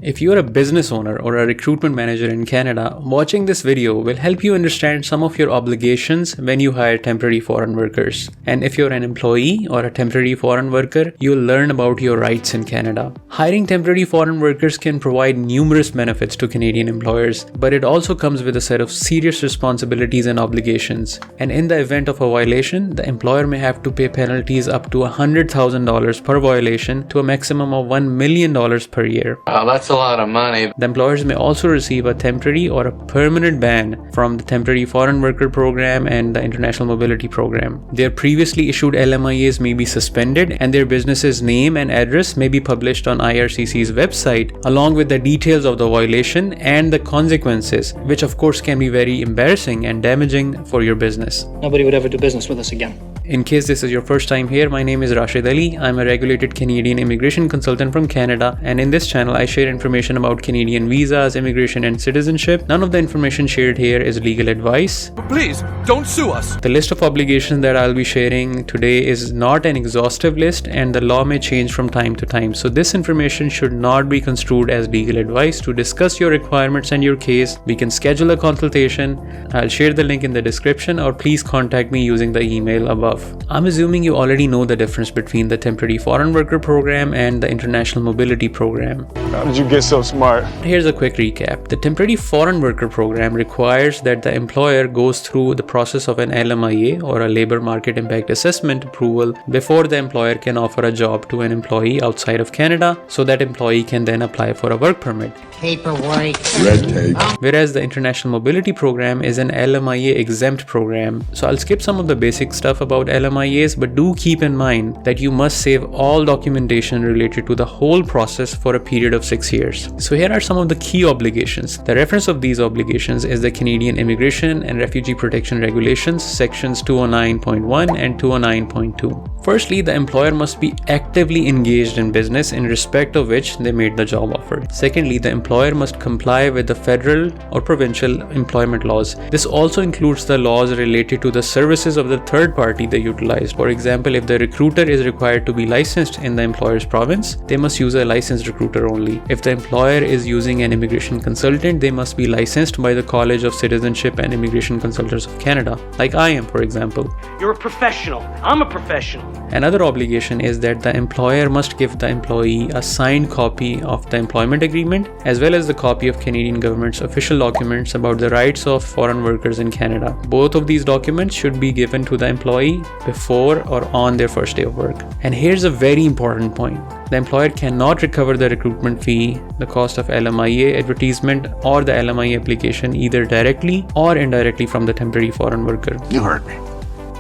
If you are a business owner or a recruitment manager in Canada, watching this video will help you understand some of your obligations when you hire temporary foreign workers. And if you're an employee or a temporary foreign worker, you'll learn about your rights in Canada. Hiring temporary foreign workers can provide numerous benefits to Canadian employers, but it also comes with a set of serious responsibilities and obligations. And in the event of a violation, the employer may have to pay penalties up to $100,000 per violation to a maximum of $1 million per year. Wow, that's a lot of money. The employers may also receive a temporary or a permanent ban from the Temporary Foreign Worker Program and the International Mobility Program. Their previously issued LMIAs may be suspended and their business's name and address may be published on IRCC's website along with the details of the violation and the consequences, which of course can be very embarrassing and damaging for your business. Nobody would ever do business with us again. In case this is your first time here, my name is Rashid Ali. I'm a regulated Canadian immigration consultant from Canada, and in this channel I share information about Canadian visas, immigration and citizenship. None of the information shared here is legal advice. But please, don't sue us. The list of obligations that I'll be sharing today is not an exhaustive list and the law may change from time to time. So this information should not be construed as legal advice. To discuss your requirements and your case, we can schedule a consultation. I'll share the link in the description or please contact me using the email above. I'm assuming you already know the difference between the Temporary Foreign Worker Program and the International Mobility Program. How did you get so smart? Here's a quick recap. The Temporary Foreign Worker Program requires that the employer goes through the process of an LMIA or a Labor Market Impact Assessment approval before the employer can offer a job to an employee outside of Canada, so that employee can then apply for a work permit. Paperwork. Red tape. Whereas the International Mobility Program is an LMIA exempt program. So I'll skip some of the basic stuff about LMIAs, but do keep in mind that you must save all documentation related to the whole process for a period of 6 years. So here are some of the key obligations. The reference of these obligations is the Canadian Immigration and Refugee Protection Regulations, sections 209.1 and 209.2. Firstly, the employer must be actively engaged in business in respect of which they made the job offer. Secondly, the employer must comply with the federal or provincial employment laws. This also includes the laws related to the services of the third party they utilized. For example, if the recruiter is required to be licensed in the employer's province, they must use a licensed recruiter only. If the employer is using an immigration consultant, they must be licensed by the College of Citizenship and Immigration Consultants of Canada, like I am, for example. You're a professional. I'm a professional. Another obligation is that the employer must give the employee a signed copy of the employment agreement as well as the copy of Canadian government's official documents about the rights of foreign workers in Canada. Both of these documents should be given to the employee before or on their first day of work. And here's a very important point. The employer cannot recover the recruitment fee, the cost of LMIA advertisement or the LMIA application either directly or indirectly from the temporary foreign worker. You heard me.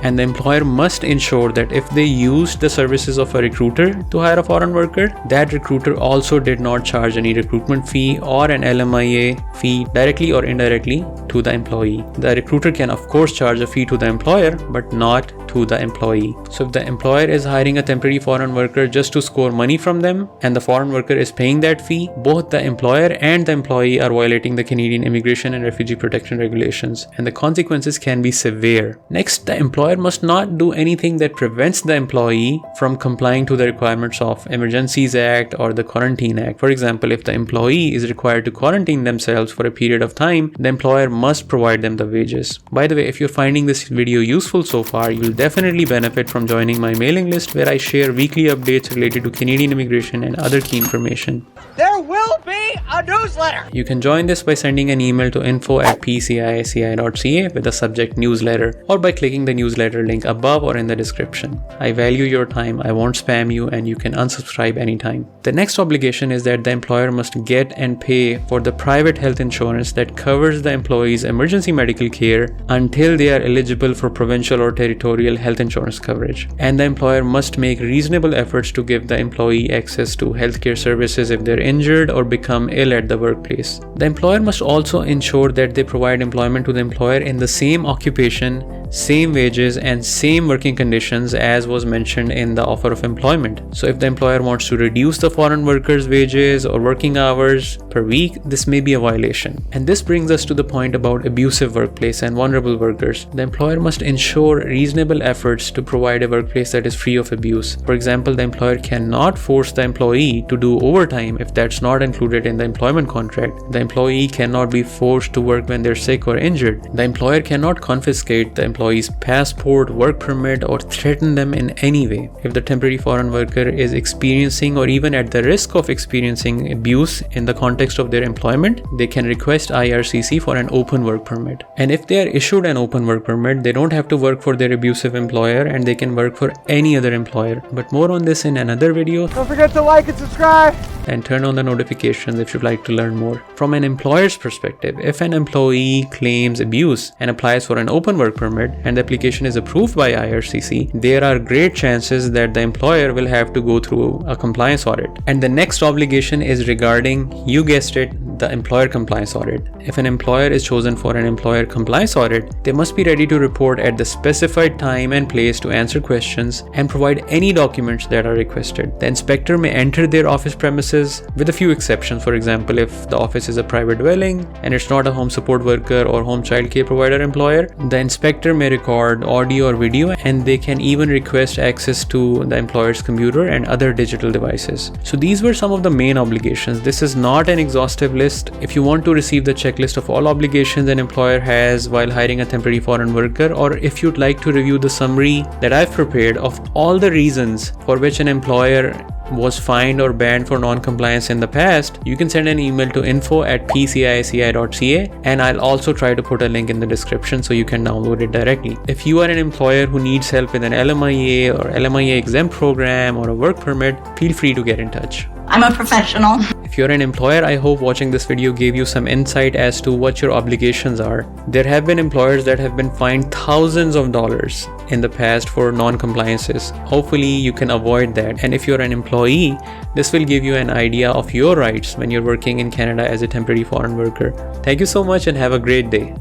And the employer must ensure that if they used the services of a recruiter to hire a foreign worker, that recruiter also did not charge any recruitment fee or an LMIA fee directly or indirectly to the employee. The recruiter can of course charge a fee to the employer, but not to the employee. So if the employer is hiring a temporary foreign worker just to score money from them and the foreign worker is paying that fee, both the employer and the employee are violating the Canadian Immigration and Refugee Protection Regulations, and the consequences can be severe. Next, the employer must not do anything that prevents the employee from complying to the requirements of Emergencies Act or the Quarantine Act. For example, if the employee is required to quarantine themselves for a period of time, the employer must provide them the wages. By the way, if you're finding this video useful so far, you'll definitely benefit from joining my mailing list where I share weekly updates related to Canadian immigration and other key information. There will be a newsletter. You can join this by sending an email to info@pcici.ca with the subject newsletter, or by clicking the newsletter link above or in the description. I value your time, I won't spam you, and you can unsubscribe anytime. The next obligation is that the employer must get and pay for the private health insurance that covers the employee's emergency medical care until they are eligible for provincial or territorial health insurance coverage. And the employer must make reasonable efforts to give the employee access to healthcare services if they're injured or become ill at the workplace. The employer must also ensure that they provide employment to the employer in the same occupation same wages and same working conditions as was mentioned in the offer of employment. So if the employer wants to reduce the foreign workers' wages or working hours per week, this may be a violation. And this brings us to the point about abusive workplace and vulnerable workers. The employer must ensure reasonable efforts to provide a workplace that is free of abuse. For example, the employer cannot force the employee to do overtime if that's not included in the employment contract. The employee cannot be forced to work when they're sick or injured. The employer cannot confiscate the employee's passport, work permit, or threaten them in any way. If the temporary foreign worker is experiencing or even at the risk of experiencing abuse in the context of their employment, they can request IRCC for an open work permit. And if they are issued an open work permit, they don't have to work for their abusive employer and they can work for any other employer. But more on this in another video. Don't forget to like and subscribe. And turn on the notifications if you'd like to learn more. From an employer's perspective, if an employee claims abuse and applies for an open work permit and the application is approved by IRCC, there are great chances that the employer will have to go through a compliance audit. And the next obligation is regarding, you guessed it, the employer compliance audit. If an employer is chosen for an employer compliance audit, they must be ready to report at the specified time and place to answer questions and provide any documents that are requested. The inspector may enter their office premises with a few exceptions. For example, if the office is a private dwelling and it's not a home support worker or home child care provider employer, the inspector may record audio or video and they can even request access to the employer's computer and other digital devices. So these were some of the main obligations. This is not an exhaustive list. If you want to receive the checklist of all obligations an employer has while hiring a temporary foreign worker, or if you'd like to review the summary that I've prepared of all the reasons for which an employer was fined or banned for non-compliance in the past, you can send an email to info@pcici.ca and I'll also try to put a link in the description so you can download it directly. If you are an employer who needs help with an LMIA or LMIA exempt program or a work permit, feel free to get in touch. I'm a professional. If you're an employer, I hope watching this video gave you some insight as to what your obligations are. There have been employers that have been fined thousands of dollars in the past for non-compliances. Hopefully you can avoid that. And if you're an employee, this will give you an idea of your rights when you're working in Canada as a temporary foreign worker. Thank you so much and have a great day.